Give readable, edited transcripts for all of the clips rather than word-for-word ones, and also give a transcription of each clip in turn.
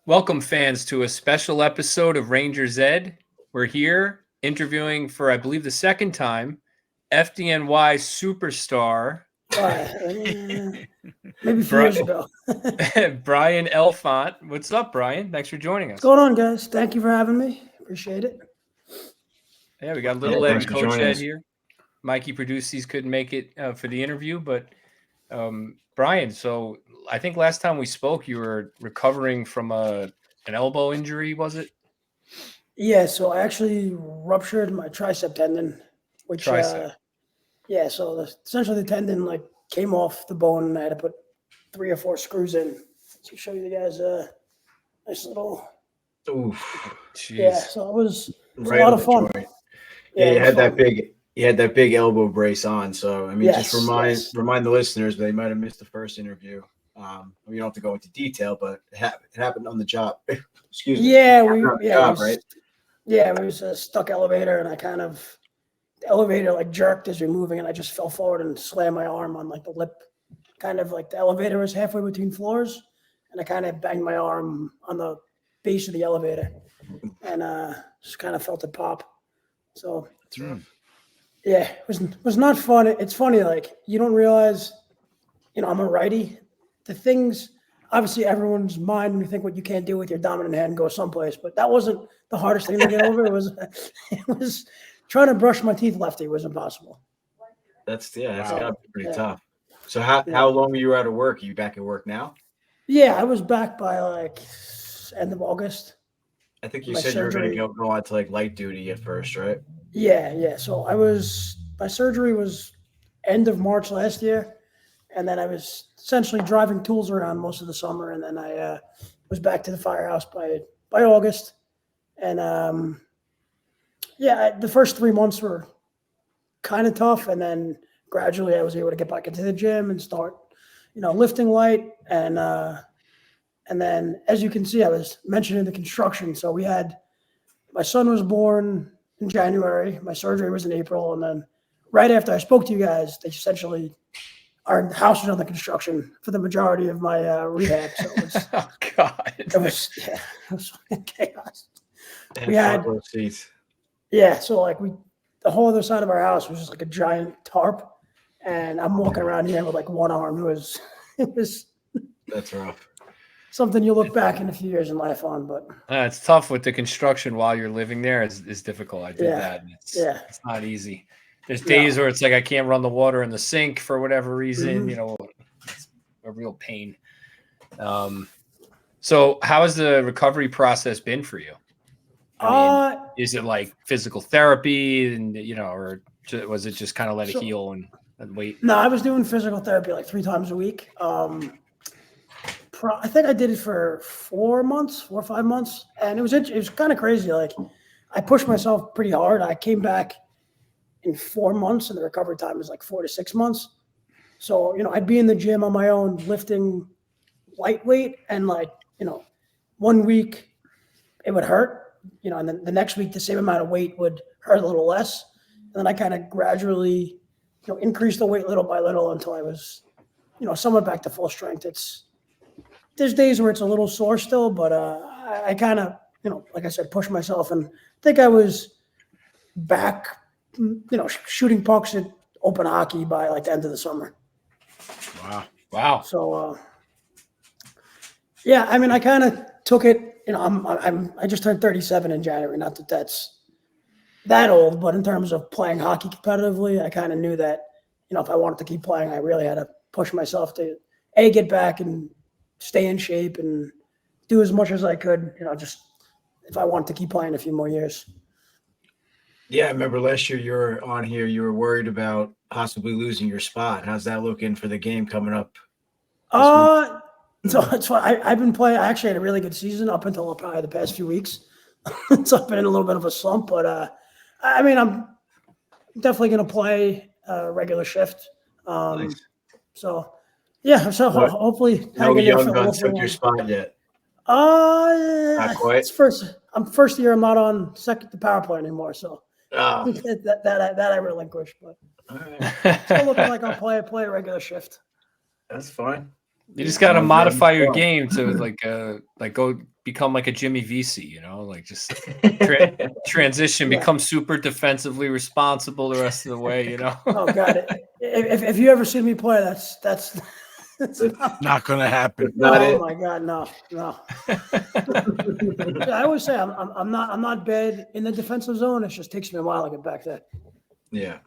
Welcome, fans, to a special episode of Rangers Ed. We're here interviewing for, I believe, the second time, FDNY superstar Maybe a few years ago. Bryan Elfant. What's up, Bryan? Thanks for joining us. What's going on, guys? Thank you for having me. Appreciate it. Yeah, we got Little Ed and Coach Ed here. Mikey Producies couldn't make it for the interview, but Bryan, so I think last time we spoke, you were recovering from an elbow injury, was it? Yeah, so I actually ruptured my tricep tendon, which Tricep. so essentially the tendon came off the bone, and I had to put 3 or 4 screws in. To show you guys a nice little. Oof. Jeez. Yeah, so it was Right a lot on of the fun. joint. Yeah, you had that big. You had that big elbow brace on, so I mean, Yes, just yes. remind the listeners they might have missed the first interview. We don't have to go into detail, but it happened on the job. Excuse me. Yeah, Right? Yeah, it was a stuck elevator, and the elevator jerked as we were moving, and I just fell forward and slammed my arm on the lip. Kind of the elevator was halfway between floors, and I kind of banged my arm on the base of the elevator, and just kind of felt it pop. So yeah, it was not fun. It's funny, you don't realize, I'm a righty. The things, obviously, everyone's mind when you think what you can't do with your dominant hand go someplace, but that wasn't the hardest thing to get over. It was trying to brush my teeth lefty was impossible. That's gotta be pretty Yeah. tough. So how long were you out of work? Are you back at work now? Yeah, I was back by end of August. I think you My said surgery. you were going to go on to light duty at first, right? Yeah. So my surgery was end of March last year, and then I was essentially driving tools around most of the summer, and then I was back to the firehouse by August, and the first 3 months were kind of tough, and then gradually I was able to get back into the gym and start, lifting light, and then as you can see, I was mentioning the construction. So my son was born in January, my surgery was in April, and then right after I spoke to you guys, they essentially our house was under construction for the majority of my rehab. So it was, Oh God. it was chaos. And We had- front row seats. Yeah, so the whole other side of our house was just a giant tarp, and I'm walking around here with one arm. It was That's rough. something you look back in a few years and laugh on, but It's tough with the construction while you're living there. It's difficult. I did Yeah. that. And Yeah. It's not easy. There's days where it's like I can't run the water in the sink for whatever reason. Mhm. It's a real pain. So how has the recovery process been for you? I mean, is it like physical therapy, and or was it just kind of let it heal and wait? No, I was doing physical therapy 3 times a week. I think I did it for 4 or 5 months, and it was kind of crazy. I pushed myself pretty hard. I came back in 4 months, and the recovery time was 4 to 6 months. So I'd be in the gym on my own lifting lightweight, and 1 week it would hurt, and then the next week the same amount of weight would hurt a little less, and then I kind of gradually increased the weight little by little until I was somewhat back to full strength. There's days where it's a little sore still, but I kind of like I said, push myself, and I think I was back shooting pucks at open hockey by the end of the summer. Wow. So yeah, I mean, I kind of took it. I just turned 37 in January. Not that that's that old, but in terms of playing hockey competitively, I kind of knew that if I wanted to keep playing, I really had to push myself to get back and stay in shape and do as much as I could. Just if I wanted to keep playing a few more years. Yeah, I remember last year you were on here. You were worried about possibly losing your spot. How's that looking for the game coming up? So that's why I've been playing. I actually had a really good season up until probably the past few weeks. So I've been in a little bit of a slump, but I mean, I'm definitely going to play a regular shift. Nice. So yeah, so hopefully No young guns took your spot yet. Not quite. It's first year I'm not on the power play anymore, so that I relinquished. But still looking like I'll play a regular shift. That's fine. You just got to modify your game to go become like a Jimmy VC, like just transition, Yeah. become super defensively responsible the rest of the way, Oh God! If you ever see me play, that's not gonna happen. Not oh it. my God, no. I always say I'm not bad in the defensive zone. It just takes me a while to get back there. Yeah.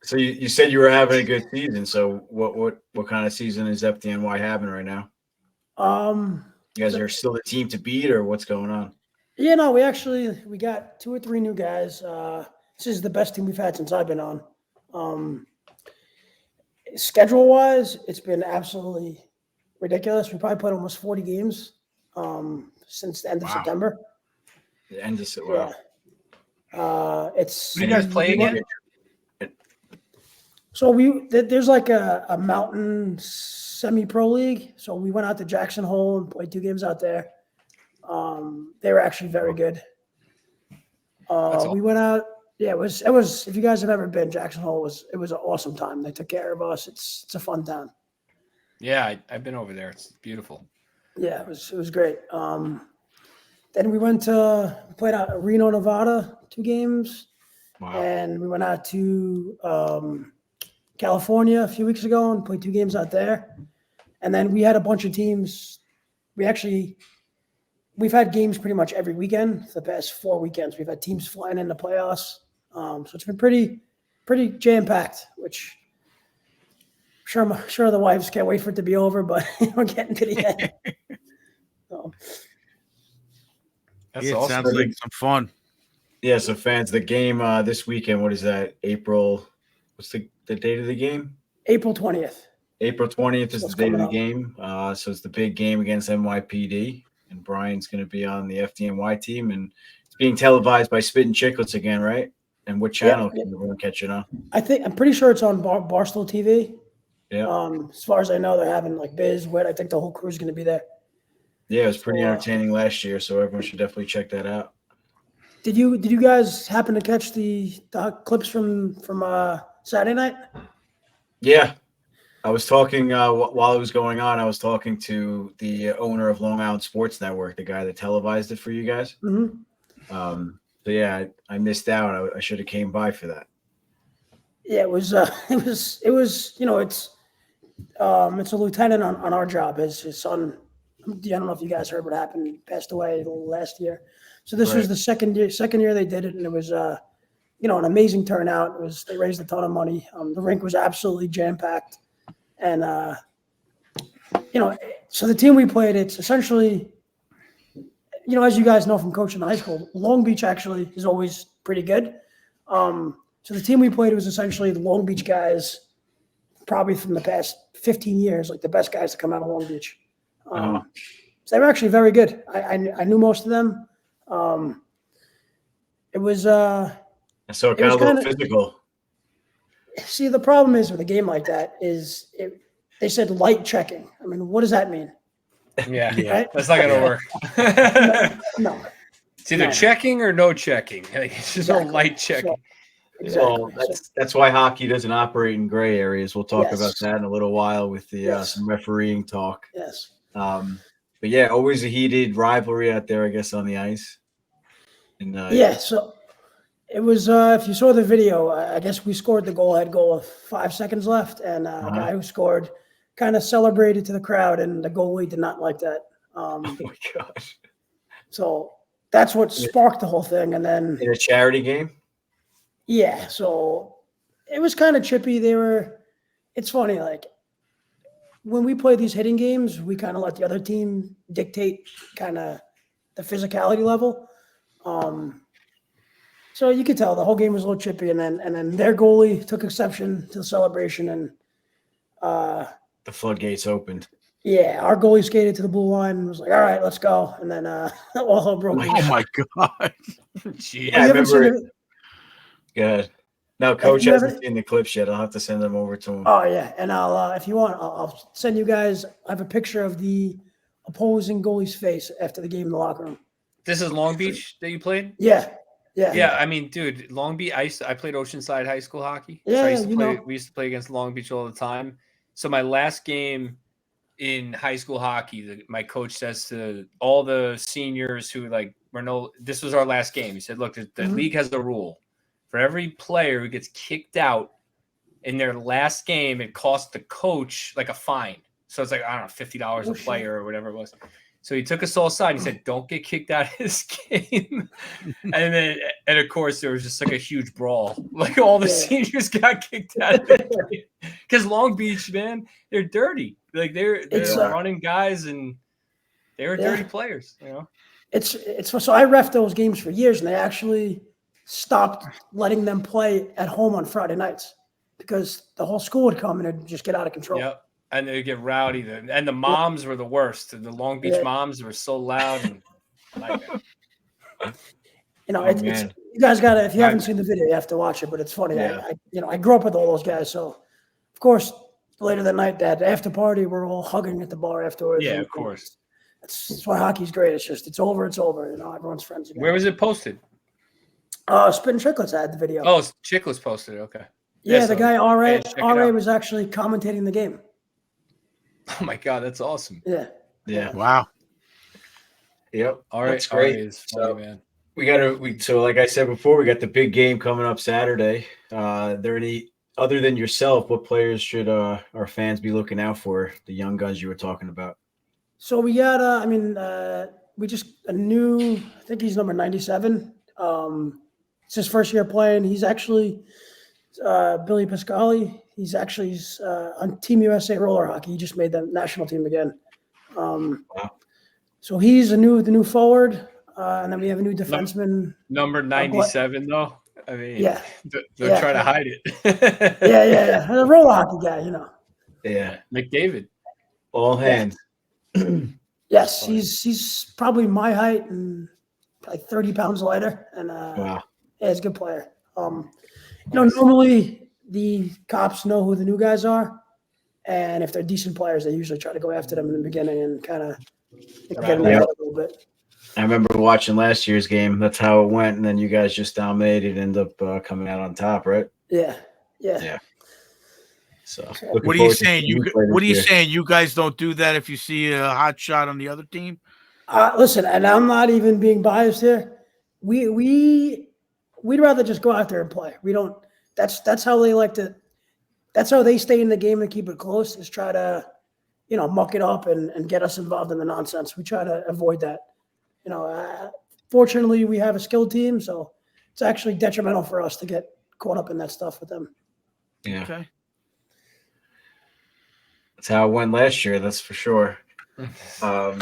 So you said you were having a good season. So what kind of season is FDNY having right now? You guys are still the team to beat, or what's going on? Yeah, no, we got 2 or 3 new guys. This is the best team we've had since I've been on. Schedule wise, it's been absolutely ridiculous. We probably played almost 40 games since the end of September. The end of wow. Yeah. It's you guys play again? So there's like a mountain semi-pro league. So we went out to Jackson Hole and played 2 games out there. They were actually very good. We went out. Yeah, it was. If you guys have ever been, Jackson Hole it was an awesome time. They took care of us. It's a fun town. Yeah, I've been over there. It's beautiful. Yeah, it was great. Then we played out in Reno, Nevada, 2 games. Wow. And we went out to California a few weeks ago and played 2 games out there. And then we had a bunch of teams. We've had games pretty much every weekend for the past 4 weekends. We've had teams flying in the playoffs. So it's been pretty jam-packed, which I'm sure the wives can't wait for it to be over, but we're getting to the end. So. That's it awesome. Sounds like some fun. Yeah, so fans, the game this weekend, what is that? What's the date of the game? April 20th. April 20th is the date of the game. So it's the big game against NYPD. And Brian's going to be on the FDNY team. And it's being televised by Spit and Chicklets again, right? And what channel can everyone catch it on? I'm pretty sure it's on Barstool TV. Yeah. As far as I know, they're having like Biz, Wit. I think the whole crew's going to be there. Yeah, it was pretty entertaining last year, so everyone should definitely check that out. Did you guys happen to catch the clips from Saturday night? Yeah. I was talking while it was going on. I was talking to the owner of Long Island Sports Network, the guy that televised it for you guys. Mm-hmm. So yeah, I missed out. I should have came by for that. Yeah, it was. It's a lieutenant on our job. His son. I don't know if you guys heard what happened. He passed away last year. So this was the second year they did it, and it was an amazing turnout. They raised a ton of money. The rink was absolutely jam packed. And, so the team we played, it's essentially, as you guys know from coaching in high school, Long Beach actually is always pretty good. So the team we played was essentially the Long Beach guys, probably from the past 15 years, like the best guys to come out of Long Beach. So they were actually very good. I knew most of them. It was so it got a little physical. See, the problem is with a game like that is they said light checking. I mean, what does that mean? Yeah, right? That's not going to work. No. It's either checking or no checking. It's just no light checking. Well, that's why hockey doesn't operate in gray areas. We'll talk about that in a little while with the some refereeing talk. Yes. But yeah, always a heated rivalry out there, I guess, on the ice. And so it was. If you saw the video, I guess we scored the goal with 5 seconds left, and a guy who scored kind of celebrated to the crowd, and the goalie did not like that. Oh my gosh! So that's what sparked the whole thing, and then in a charity game. Yeah, so it was kind of chippy. It's funny, like when we play these hitting games, we kind of let the other team dictate kind of the physicality level. So you could tell the whole game was a little chippy, and then their goalie took exception to the celebration, and the floodgates opened. Yeah, our goalie skated to the blue line and was like, "All right, let's go," and then all hell broke loose. Oh my god! Jeez. Yeah, I remember. Good. No, Coach hasn't seen the clips yet. I'll have to send them over to him. Oh yeah, and I'll if you want, I'll send you guys. I have a picture of the opposing goalie's face after the game in the locker room. This is Long Beach that you played? Yeah. I mean, dude, Long Beach. I played Oceanside High School hockey. Yeah, so we used to play against Long Beach all the time. So my last game in high school hockey, my coach says to all the seniors who this was our last game. He said, look, the league has a rule. For every player who gets kicked out in their last game, it costs the coach like a fine. So it's like, I don't know, $50 a player or whatever it was. So he took us all aside. And he said, don't get kicked out of this game. and of course, there was just like a huge brawl. Like all the seniors got kicked out of the game. Because Long Beach, man, they're dirty. Like they're running guys and they were dirty players, you know? So I ref those games for years, and they actually stopped letting them play at home on Friday nights because the whole school would come and it'd just get out of control. Yep. And they get rowdy. And the moms were the worst. The Long Beach moms were so loud. And you know, you guys got to, if you haven't seen the video, you have to watch it, but it's funny. Yeah. I grew up with all those guys. So, of course, later that night, that after party, we're all hugging at the bar afterwards. Yeah, of course. That's why hockey's great. It's just, it's over. You know, everyone's friends again. Where was it posted? Spittin' Chicklets had the video. Oh, Chicklets posted it. Okay. Yeah, the guy, RA was actually commentating the game. Oh my God, that's awesome. Yeah. Wow. Yep. All right. That's great. Is funny, man. So like I said before, we got the big game coming up Saturday. There any other than yourself, what players should our fans be looking out for? The young guns you were talking about. So we got we just a new, I think he's number 97. It's his first year playing. He's actually Billy Pascali. He's on Team USA roller hockey. He just made the national team again. Wow. So he's the new forward, and then we have a new defenseman. Number 97, though. I mean, they're trying to hide it. yeah. A roller hockey guy, you know. Yeah, McDavid. All hands. Yes, he's probably my height and like 30 pounds lighter, and wow. Yeah, he's a good player. Normally the cops know who the new guys are, and if they're decent players, they usually try to go after them in the beginning and kind of get them a little bit. I remember watching last year's game. That's how it went, and then you guys just dominated, end up coming out on top, right? Yeah. So, what are you saying? You guys don't do that if you see a hot shot on the other team? Listen, and I'm not even being biased here. We'd rather just go out there and play. We don't. That's how they like to. That's how they stay in the game and keep it close. Is try to, muck it up and get us involved in the nonsense. We try to avoid that. Fortunately, we have a skilled team, so it's actually detrimental for us to get caught up in that stuff with them. Yeah. Okay. That's how it went last year. That's for sure. So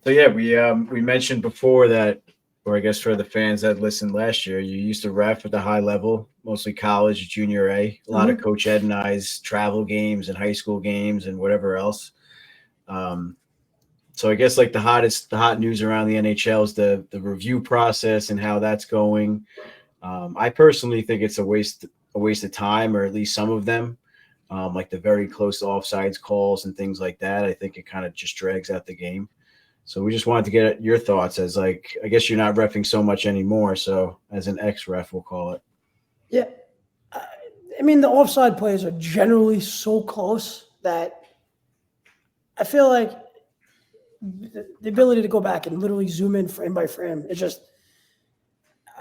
yeah, we mentioned before that, or I guess for the fans that listened last year, you used to ref at the high level, mostly college, junior A. A lot of Coach Ed and I's travel games and high school games and whatever else. So I guess like the hot news around the NHL is the review process and how that's going. I personally think it's a waste of time, or at least some of them, like the very close to offsides calls and things like that. I think it kind of just drags out the game. So we just wanted to get your thoughts as I guess you're not reffing so much anymore. So as an ex-ref, we'll call it. Yeah. I mean, the offside plays are generally so close that I feel like the ability to go back and literally zoom in frame by frame, it's just,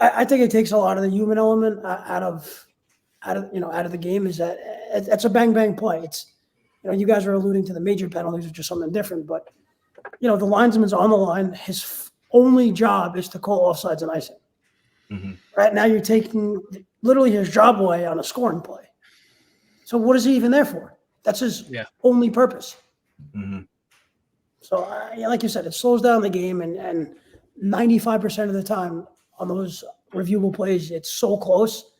I think it takes a lot of the human element out of the game. Is that it's a bang bang play. It's, you guys are alluding to the major penalties, which is something different, but the linesman's on the line. His only job is to call offsides and icing. Mm-hmm. Right now, you're taking literally his job away on a scoring play. So what is he even there for? That's his only purpose. Mm-hmm. So, like you said, it slows down the game, and 95% of the time on those reviewable plays, it's so close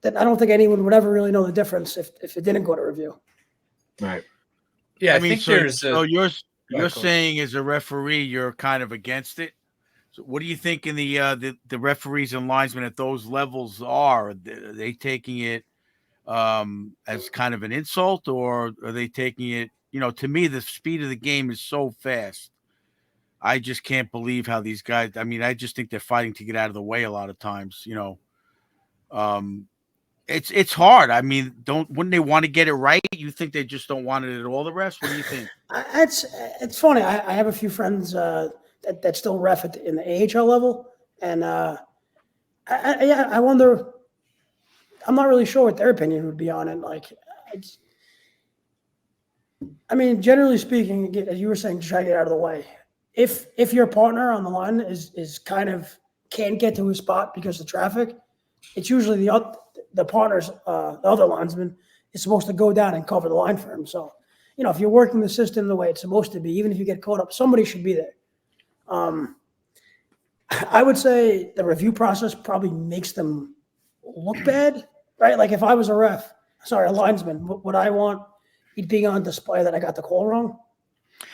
that I don't think anyone would ever really know the difference if it didn't go to review. Right. Yeah, I mean, so you're saying as a referee, you're kind of against it. So what do you think in the referees and linesmen at those levels are? Are they taking it as kind of an insult, or are they taking it? To me, the speed of the game is so fast. I just can't believe how these guys. I mean, I just think they're fighting to get out of the way a lot of times. It's hard. I mean, wouldn't they want to get it right? You think they just don't want it at all, the refs? What do you think? It's funny. I have a few friends that still ref in the AHL level, and I wonder. I'm not really sure what their opinion would be on it. Like, I mean, generally speaking, as you were saying, to try to get out of the way. If your partner on the line is kind of can't get to his spot because of traffic, it's usually the partner's the other linesman is supposed to go down and cover the line for him. So, if you're working the system the way it's supposed to be, even if you get caught up, somebody should be there. I would say the review process probably makes them look bad, right? Like if I was a linesman, would I want it being on display that I got the call wrong?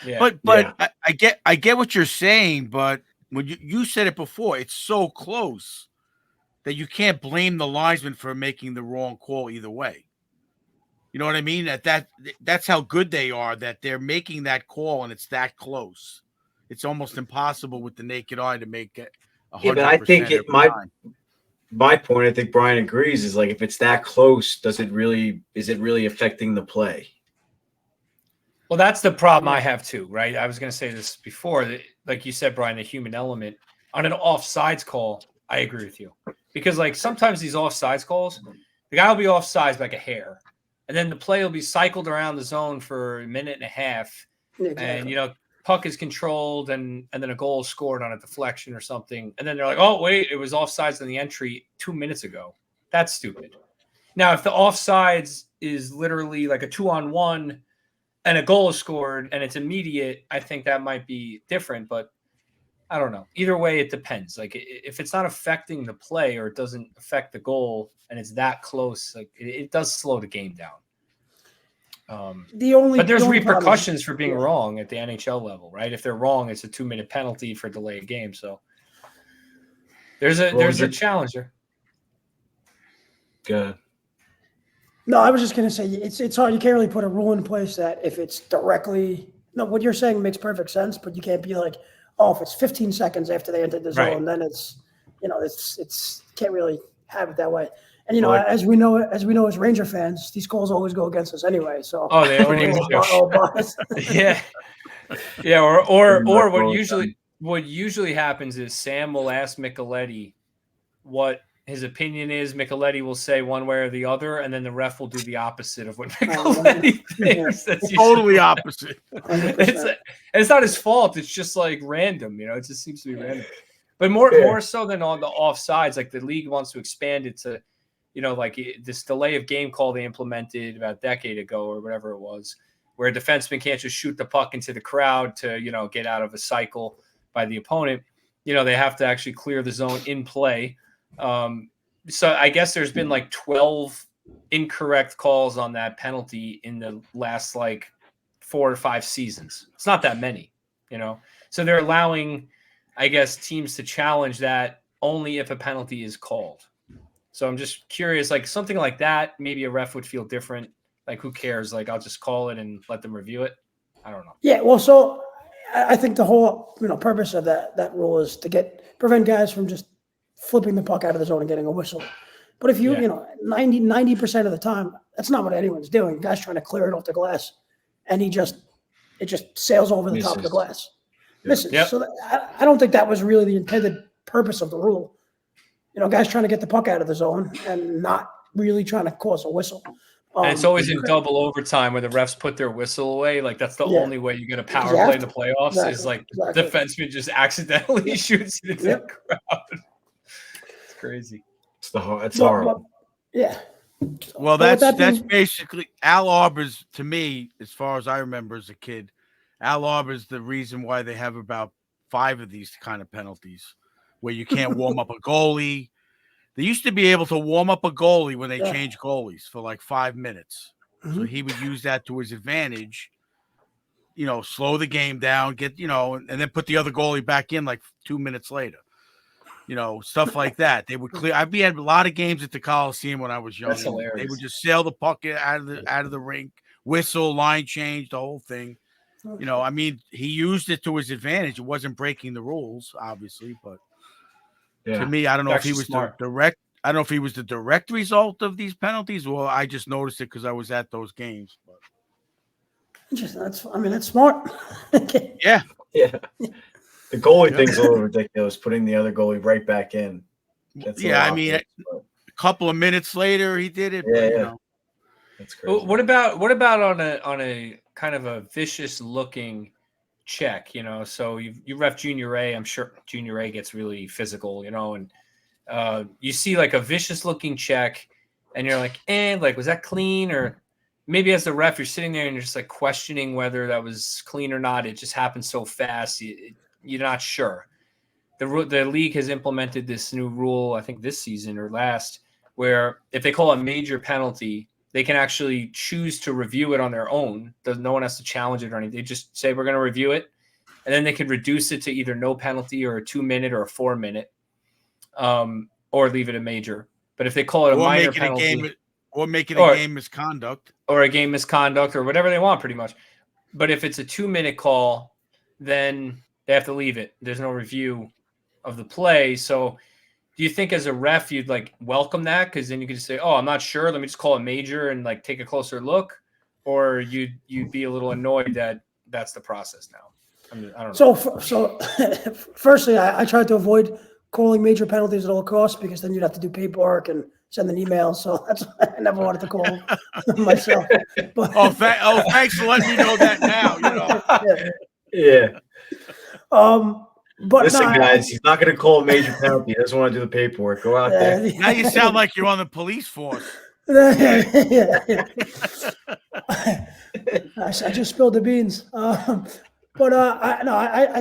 Yeah. But I get what you're saying, but when you said it before, it's so close that you can't blame the linesman for making the wrong call either way. You know what I mean? That's how good they are, that they're making that call and it's that close. It's almost impossible with the naked eye to make it 100%. Yeah, but I think my point, I think Bryan agrees, is like if it's that close, is it really affecting the play? Well, that's the problem I have too, right? I was going to say this before, that, like you said, Bryan, the human element on an offsides call. I agree with you, because like sometimes these offsides calls, the guy will be offsides like a hair, and then the play will be cycled around the zone for a minute and a half, and puck is controlled, and then a goal is scored on a deflection or something, and then they're like, oh wait, it was offsides in the entry 2 minutes ago. That's stupid. Now, if the offsides is literally like a 2-on-1 and a goal is scored and it's immediate, I think that might be different, but I don't know. Either way, it depends. Like if it's not affecting the play or it doesn't affect the goal and it's that close, like it does slow the game down. But there's repercussions for being wrong at the NHL level, right? If they're wrong, it's a 2-minute penalty for delay of game. So there's a challenger. Good. No, I was just going to say it's hard. You can't really put a rule in place that if it's directly what you're saying makes perfect sense, but you can't be like, oh, if it's 15 seconds after they entered the zone, then it's can't really have it that way. And as we know as Ranger fans, these calls always go against us anyway. So they always yeah. Or what usually happens is Sam will ask Micheletti what his opinion is. Micheletti will say one way or the other, and then the ref will do the opposite of what Micheletti thinks. That's totally opposite. It's not his fault. It's just like random, it just seems to be random. But more so than on the offsides, like the league wants to expand it to, like this delay of game call they implemented about a decade ago or whatever it was, where a defenseman can't just shoot the puck into the crowd to, get out of a cycle by the opponent. They have to actually clear the zone in play. So I guess there's been like 12 incorrect calls on that penalty in the last like 4 or 5 seasons. It's not that many, so they're allowing, I guess, teams to challenge that only if a penalty is called. So I'm just curious, like something like that, maybe a ref would feel different. Like, who cares? Like, I'll just call it and let them review it. I don't know. Yeah. Well, so I think the whole, purpose of that rule is to prevent guys from just flipping the puck out of the zone and getting a whistle. But if 90% of the time, that's not what anyone's doing. Guy's trying to clear it off the glass, and it just sails over the top of the glass. Misses. Yep. So I don't think that was really the intended purpose of the rule. Guys trying to get the puck out of the zone and not really trying to cause a whistle. And it's always in double overtime where the refs put their whistle away. Like that's the only way you get a power play in the playoffs is like defenseman just accidentally shoots it into the crowd. It's crazy. It's horrible. Yeah. Well, that's basically Al Arbor's, to me, as far as I remember as a kid, Al Arbor's the reason why they have about 5 of these kind of penalties where you can't warm up a goalie. They used to be able to warm up a goalie when they changed goalies for like 5 minutes. Mm-hmm. So he would use that to his advantage, slow the game down, get, and then put the other goalie back in like 2 minutes later. Stuff like that. They would clear. I've had a lot of games at the Coliseum when I was young. That's hilarious. They would just sail the puck out of the rink, whistle, line change, the whole thing. I mean, he used it to his advantage. It wasn't breaking the rules, obviously, but to me, I don't know if he was smart. I don't know if he was the direct result of these penalties, or I just noticed it because I was at those games. But That's smart. yeah. Yeah. The goalie thing's a little ridiculous, putting the other goalie right back in. That's I mean, a couple of minutes later he did it. Yeah, but, you know. That's crazy. What about on a kind of a vicious looking check? You know, so you ref Junior A. I'm sure Junior A gets really physical. You know, and you see like a vicious looking check, and you're like, like was that clean? Or maybe as the ref, you're sitting there and you're just like questioning whether that was clean or not. It just happened so fast, you're not sure. The league has implemented this new rule, I think this season or last, where if they call a major penalty, they can actually choose to review it on their own. No one has to challenge it or anything. They just say, we're going to review it. And then they could reduce it to either no penalty or a 2-minute or a 4-minute, or leave it a major. But if they call it a minor penalty, or make it a game misconduct, or a game misconduct, or whatever they want, pretty much. But if it's a 2-minute call, then they have to leave it. There's no review of the play. So do you think as a ref you'd like welcome that, because then you could just say, oh, I'm not sure, let me just call a major and like take a closer look? Or you'd be a little annoyed that that's the process now? I don't know. So firstly, I tried to avoid calling major penalties at all costs, because then you'd have to do paperwork and send an email. So that's why I never wanted to call myself. But, thanks for letting me know that now. You know. Yeah. But listen, guys, he's not going to call a major penalty. He doesn't want to do the paperwork. Go out there. Now you sound like you're on the police force. I just spilled the beans. I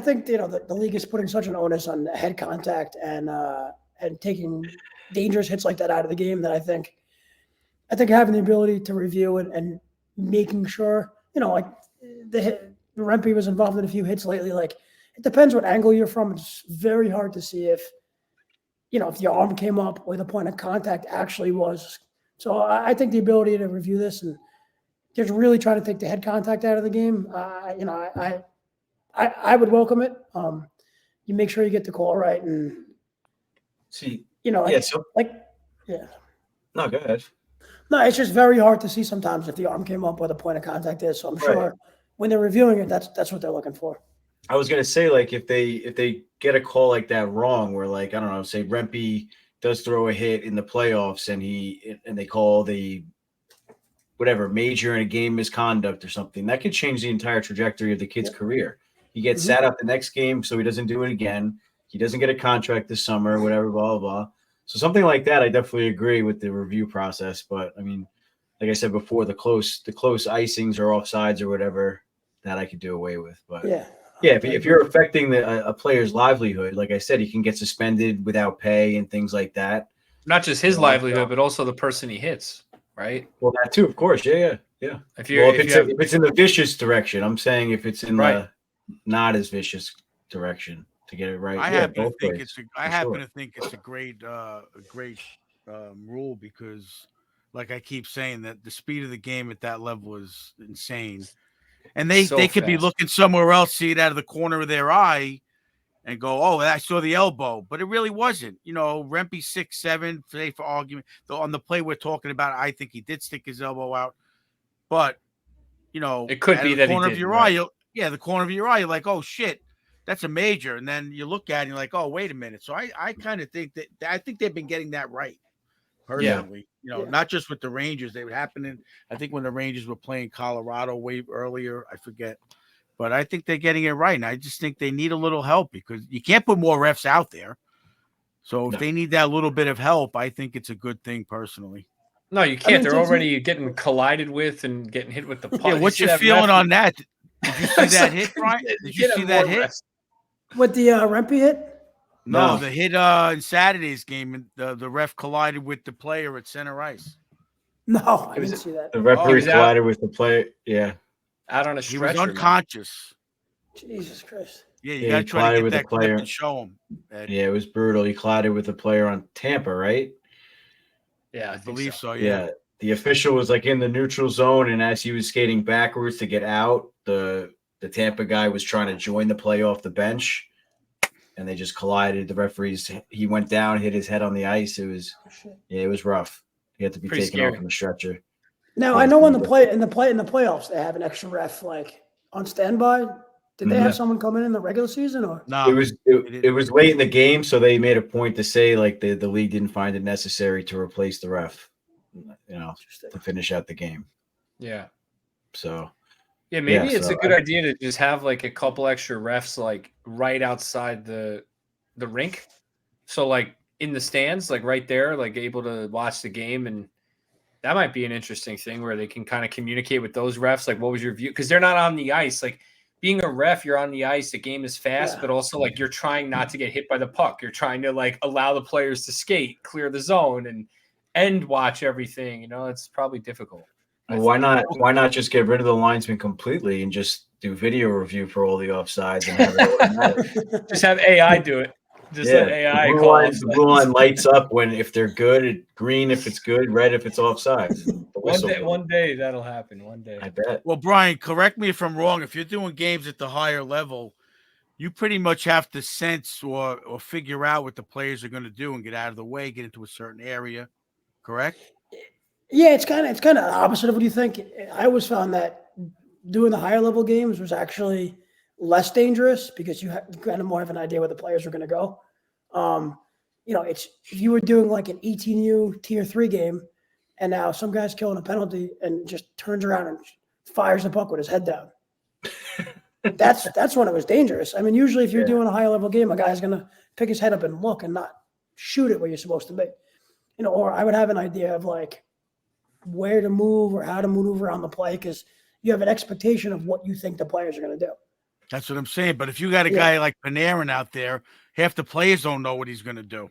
think the league is putting such an onus on head contact and taking dangerous hits like that out of the game that I think having the ability to review it and making sure, like the Rempe was involved in a few hits lately. Like, it depends what angle you're from. It's very hard to see if your arm came up where the point of contact actually was. So I think the ability to review this and just really try to take the head contact out of the game, I would welcome it. You make sure you get the call right, and see, No, go ahead. No, it's just very hard to see sometimes if the arm came up where the point of contact is. So I'm sure when they're reviewing it, that's what they're looking for. I was gonna say, like, if they get a call like that wrong, where, like, I don't know, say Rempe does throw a hit in the playoffs and they call the whatever major in a game misconduct or something, that could change the entire trajectory of the kid's career. He gets sat out the next game, so he doesn't do it again. He doesn't get a contract this summer, whatever, blah, blah, blah. So something like that, I definitely agree with the review process. But I mean, like I said before, the close icings or offsides or whatever, that I could do away with. But if you're affecting a player's livelihood, like I said, he can get suspended without pay and things like that. Not just his livelihood, but also the person he hits, right? Well, that too, of course. Yeah. If it's in the vicious direction, I'm saying if it's in the not as vicious direction, to get it right. I happen to think it's a great rule, because, like I keep saying, that the speed of the game at that level is insane. And they could be looking somewhere else, see it out of the corner of their eye, and go, "Oh, I saw the elbow," but it really wasn't. Rempe 6'7", say for argument, though on the play we're talking about, I think he did stick his elbow out, but it could be that corner he did. Of your eye, the corner of your eye, you're like, "Oh shit, that's a major," and then you look at it, and you're like, "Oh, wait a minute." So I kind of think that they've been getting that right. Personally, not just with the Rangers. They were happening, I think, when the Rangers were playing Colorado way earlier. I forget. But I think they're getting it right. And I just think they need a little help, because you can't put more refs out there. So if they need that little bit of help, I think it's a good thing personally. No, you can't. They're already getting collided with and getting hit with the puck. Yeah, what's your feeling on that? Did you see that hit, Brian? Did you see that hit? With the Rempe hit? No, the hit in Saturday's game, the ref collided with the player at center ice. No, I didn't see that. The referee collided with the player. Yeah. Out on a stretcher. He was unconscious. Jesus Christ. Yeah, you got to try to get that clip and show him. Yeah, it was brutal. He collided with the player on Tampa, right? Yeah, I believe so. Yeah. The official was like in the neutral zone, and as he was skating backwards to get out, the Tampa guy was trying to join the play off the bench. and they just collided. The referees, he went down, hit his head on the ice. It was rough. He had to be Pretty taken scary. off on the stretcher. Now I know in the playoffs they have an extra ref like on standby. Did they have someone come in the regular season or? No, it was late in the game, so they made a point to say like the league didn't find it necessary to replace the ref, to finish out the game. Yeah. So yeah, maybe it's a good idea to just have like a couple extra refs like right outside the rink. So like in the stands, like right there, like able to watch the game, and that might be an interesting thing where they can kind of communicate with those refs. Like, what was your view? Because they're not on the ice. Like being a ref, you're on the ice. The game is fast, but also like you're trying not to get hit by the puck. You're trying to like allow the players to skate, clear the zone, and watch everything. It's probably difficult. Well, why not just get rid of the linesman completely and just do video review for all the offsides and have it just have AI do it. Let AI the blue line lights up if they're good, green if it's good, red if it's offside. One day that'll happen. One day, I bet. Well, Brian, correct me if I'm wrong. If you're doing games at the higher level, you pretty much have to sense or figure out what the players are going to do and get out of the way, get into a certain area. Correct? Yeah, it's kind of the opposite of what you think. I always found that doing the higher level games was actually less dangerous because you kind of more have an idea where the players are going to go. It's if you were doing like an 18U tier 3 game, and now some guy's killing a penalty and just turns around and fires the puck with his head down. That's when it was dangerous. I mean, usually if you're doing a higher level game, a guy's going to pick his head up and look and not shoot it where you're supposed to be. Or I would have an idea of like where to move or how to maneuver around the play because you have an expectation of what you think the players are going to do. That's what I'm saying. But if you got a guy like Panarin out there, half the players don't know what he's going to do.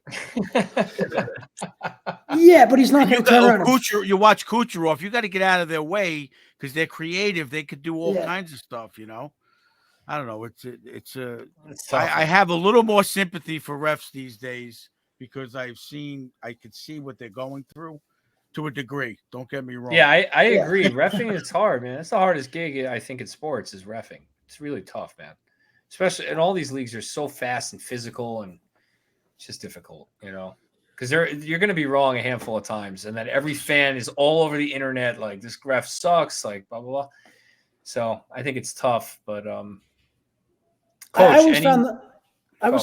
Yeah, but he's not going to turn around. You watch Kucherov. You got to get out of their way because they're creative. They could do all kinds of stuff. I don't know. I have a little more sympathy for refs these days because I could see what they're going through to a degree. Don't get me wrong. Yeah, I agree. Reffing is hard, man. It's the hardest gig I think in sports is reffing. It's really tough, man. Especially in all these leagues are so fast and physical, and it's just difficult, because you're going to be wrong a handful of times, and then every fan is all over the internet like this ref sucks, like blah blah blah. So I think it's tough, but Coach, I always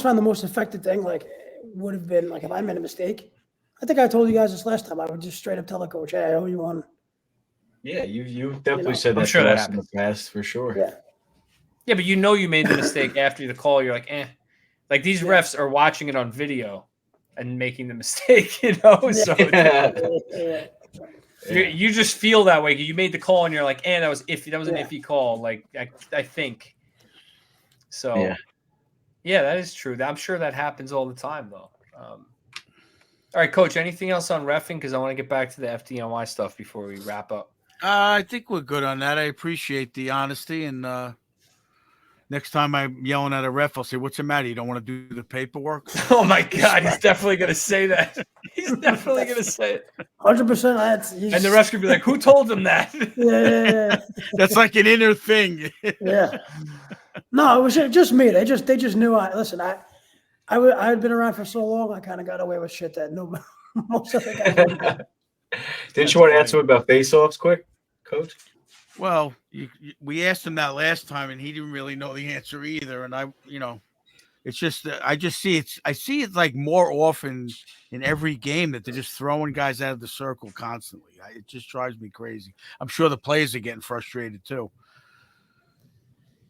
found the most effective thing would have been like if I made a mistake. I think I told you guys this last time. I would just straight up tell the coach, "Hey, I owe you one." Yeah, you definitely said that to us in the past for sure. Yeah, but you made the mistake after the call. You're like, like these refs are watching it on video and making the mistake, So you just feel that way. You made the call and you're like, that was iffy. That was an iffy call. Like I think. So yeah, that is true. I'm sure that happens all the time, though. All right, Coach. Anything else on reffing? Because I want to get back to the FDNY stuff before we wrap up. I think we're good on that. I appreciate the honesty and. Next time I'm yelling at a ref, I'll say, "What's the matter? You don't want to do the paperwork?" Oh my God, he's definitely going to say that. He's definitely going to say it. 100%. And the ref's going to be like, "Who told him that?" Yeah. That's like an inner thing. Yeah. No, it was just me. They just knew. I had been around for so long. I kind of got away with shit that nobody. Most of the guys. Didn't you want to answer about face-offs, quick, Coach? Well, we asked him that last time, and he didn't really know the answer either. And it's just I see it like more often in every game that they're just throwing guys out of the circle constantly. It just drives me crazy. I'm sure the players are getting frustrated too.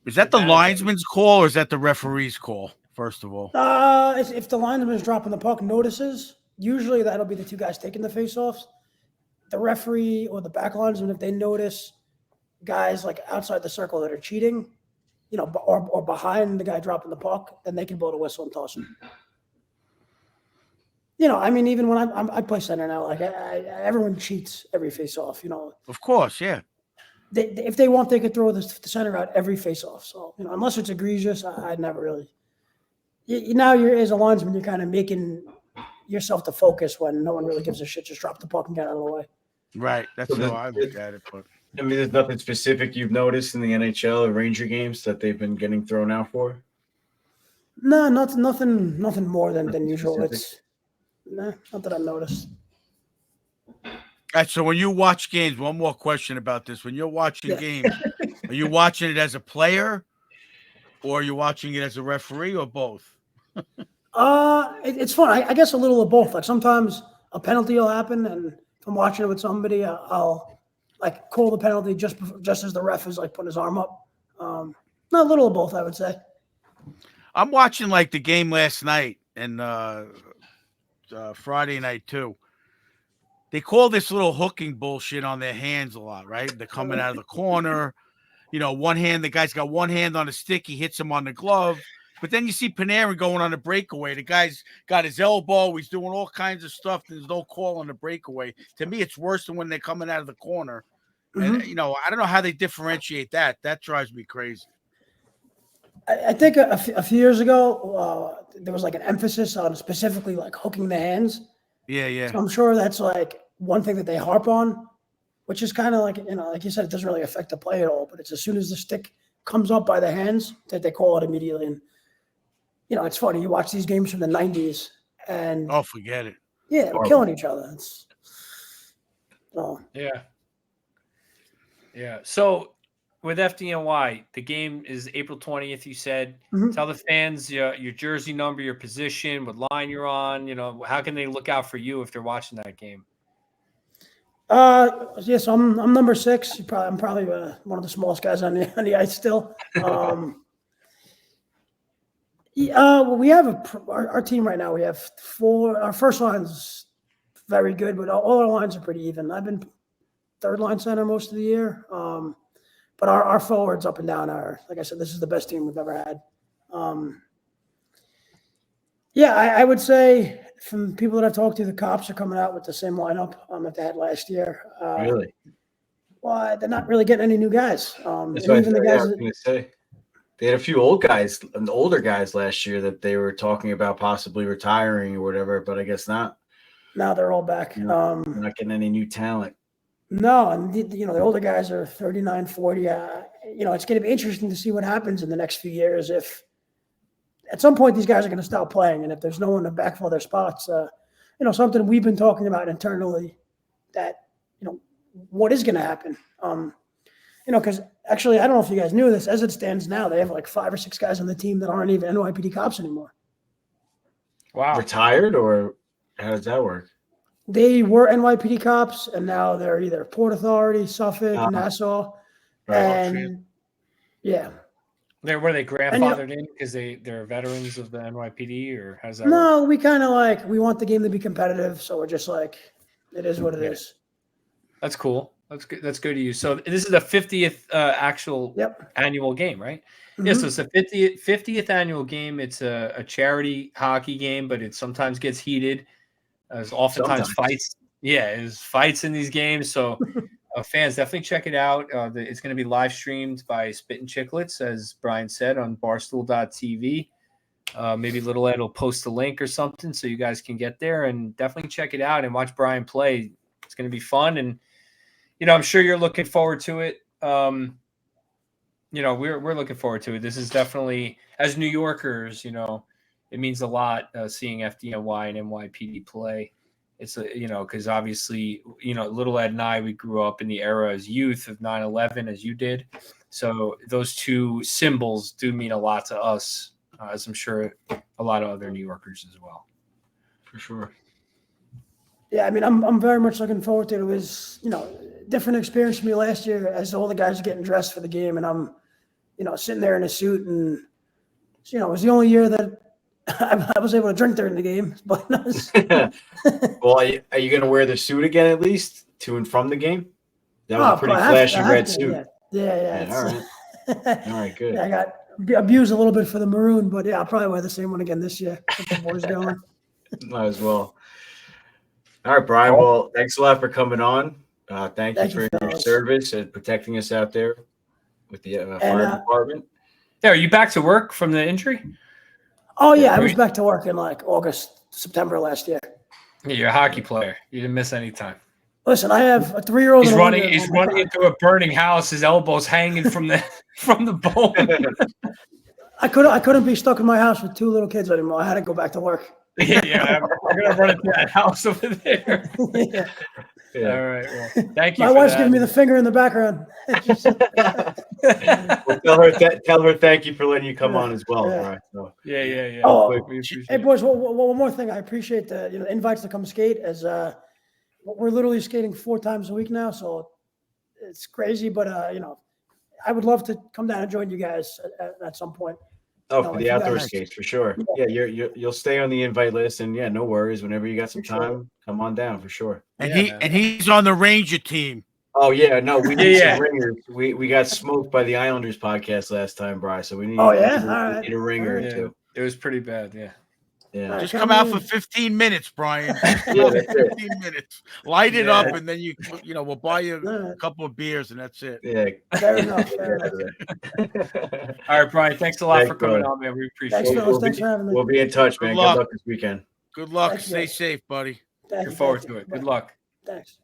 Is that the linesman's call or is that the referee's call? First of all, if the lineman's dropping the puck, notices usually that'll be the two guys taking the face-offs. The referee or the back linesman, if they notice guys like outside the circle that are cheating, or behind the guy dropping the puck, then they can blow the whistle and toss him. I mean, even when I play center now, like everyone cheats every face-off. Of course, yeah. If they want, they could throw the center out every face-off. So unless it's egregious, I'd never really. Now you're as a linesman, you're kind of making yourself the focus when no one really gives a shit. Just drop the puck and get out of the way. Right. That's how I look at it. But I mean, there's nothing specific you've noticed in the NHL or Ranger games that they've been getting thrown out for? No, nothing more than usual. Specific? It's not that I've noticed. All right, so when you watch games, one more question about this. When you're watching Yeah. games, are you watching it as a player or are you watching it as a referee or both? It's fun. I guess a little of both. Like sometimes a penalty will happen, and if I'm watching it with somebody, I'll like call the penalty just as the ref is like putting his arm up. A little of both, I would say. I'm watching like the game last night and Friday night too. They call this little hooking bullshit on their hands a lot, right? They're coming out of the corner. You know, one hand, the guy's got one hand on a stick. He hits him on the glove. But then you see Panarin going on a breakaway. The guy's got his elbow. He's doing all kinds of stuff. There's no call on the breakaway. To me, it's worse than when they're coming out of the corner. And, you know, I don't know how they differentiate that. That drives me crazy. I think a few years ago, there was like an emphasis on specifically like hooking the hands. Yeah. So I'm sure that's like one thing that they harp on, which is kind of like, you know, like you said, it doesn't really affect the play at all, but it's as soon as the stick comes up by the hands that they call it immediately. And, you know, it's funny. You watch these games from the 90s and. Oh, forget it. Yeah, we're killing each other. Yeah. So with FDNY, the game is April 20th, you said. Tell the fans your jersey number, your position, what line you're on. You know, how can they look out for you if they're watching that game? Yeah, so I'm number 6. I'm probably one of the smallest guys on the ice still. Well, we have our team right now. We have 4. Our first line's very good, but all our lines are pretty even. I've been third line center most of the year. But our forwards up and down are, like I said, this is the best team we've ever had. I would say from people that I've talked to, the Cops are coming out with the same lineup that they had last year. Really? Well, they're not really getting any new guys. That's what I was going to say. They had a few older guys last year that they were talking about possibly retiring or whatever, but I guess not. Now they're all back. They're not getting any new talent. No, and the older guys are 39, 40. It's going to be interesting to see what happens in the next few years. If at some point these guys are going to stop playing, and if there's no one to backfill their spots, something we've been talking about internally, that what is going to happen. Because actually, I don't know if you guys knew this. As it stands now, they have like 5 or 6 guys on the team that aren't even NYPD cops anymore. Wow, retired, or how does that work? They were NYPD cops, and now they're either Port Authority, Suffolk, Nassau, and yeah. Were they grandfathered in because they're veterans of the NYPD, or how's that? No, work? We kind of we want the game to be competitive, so we're just like, it is what it is. That's cool. That's good. That's good to you. So this is the 50th actual annual game, right? Mm-hmm. Yeah, so it's the 50th annual game. It's a charity hockey game, but it sometimes gets heated. There's oftentimes fights. Yeah, there's fights in these games. So fans, definitely check it out. It's going to be live streamed by Spit and Chicklets, as Brian said, on barstool.tv. Maybe Little Ed will post a link or something so you guys can get there and definitely check it out and watch Brian play. It's going to be fun. And, I'm sure you're looking forward to it. We're looking forward to it. This is definitely, as New Yorkers, it means a lot seeing FDNY and NYPD play. It's because obviously, Little Ed and I, we grew up in the era as youth of 9/11, as you did. So those two symbols do mean a lot to us, as I'm sure a lot of other New Yorkers as well. For sure. Yeah, I mean, I'm very much looking forward to it. It was, different experience for me last year as all the guys are getting dressed for the game, and I'm, sitting there in a suit, and it was the only year that I was able to drink during the game. But well, are you going to wear the suit again at least to and from the game? That was a pretty flashy red suit. Yeah. All right. All right, good. Yeah, I got abused a little bit for the maroon, but yeah, I'll probably wear the same one again this year. Get the boys going. Might as well. All right, Brian. Well, thanks a lot for coming on. Thank you for your service and protecting us out there with the fire department. Yeah, are you back to work from the injury? Oh, yeah. I was back to work in August, September last year. Yeah, you're a hockey player. You didn't miss any time. Listen, I have a 3-year-old. He's running into a burning house. His elbows hanging from the bone. I couldn't be stuck in my house with 2 little kids anymore. I had to go back to work. Yeah, we're gonna run into that house over there. Yeah. Yeah. All right. Well, thank you. My wife's giving me the finger in the background. Well, tell her thank you for letting you come on as well. Yeah. All right. So. Yeah. Oh, Hey, boys, one more thing. I appreciate the invites to come skate. As we're literally skating 4 times a week now, so it's crazy. But I would love to come down and join you guys at some point. Oh, for the outdoor skates, for sure. Yeah, you'll stay on the invite list, and no worries. Whenever you got some time, come on down for sure. And he's on the Ranger team. Oh yeah, no, we need some ringers. We got smoked by the Islanders podcast last time, Bri. So we need. Oh yeah, need a ringer or two. It was pretty bad. Yeah. Yeah. Just come out for 15 minutes, Brian. Yeah, that's 15 minutes. Light it up, and then we'll buy you a couple of beers, and that's it. Yeah. Fair enough. All right, Brian. Thanks a lot for coming on, man. We appreciate it. Thanks for having me. We'll be in touch, man. Good luck this weekend. Good luck. Stay safe, buddy. Looking forward to it. Good luck. Thanks.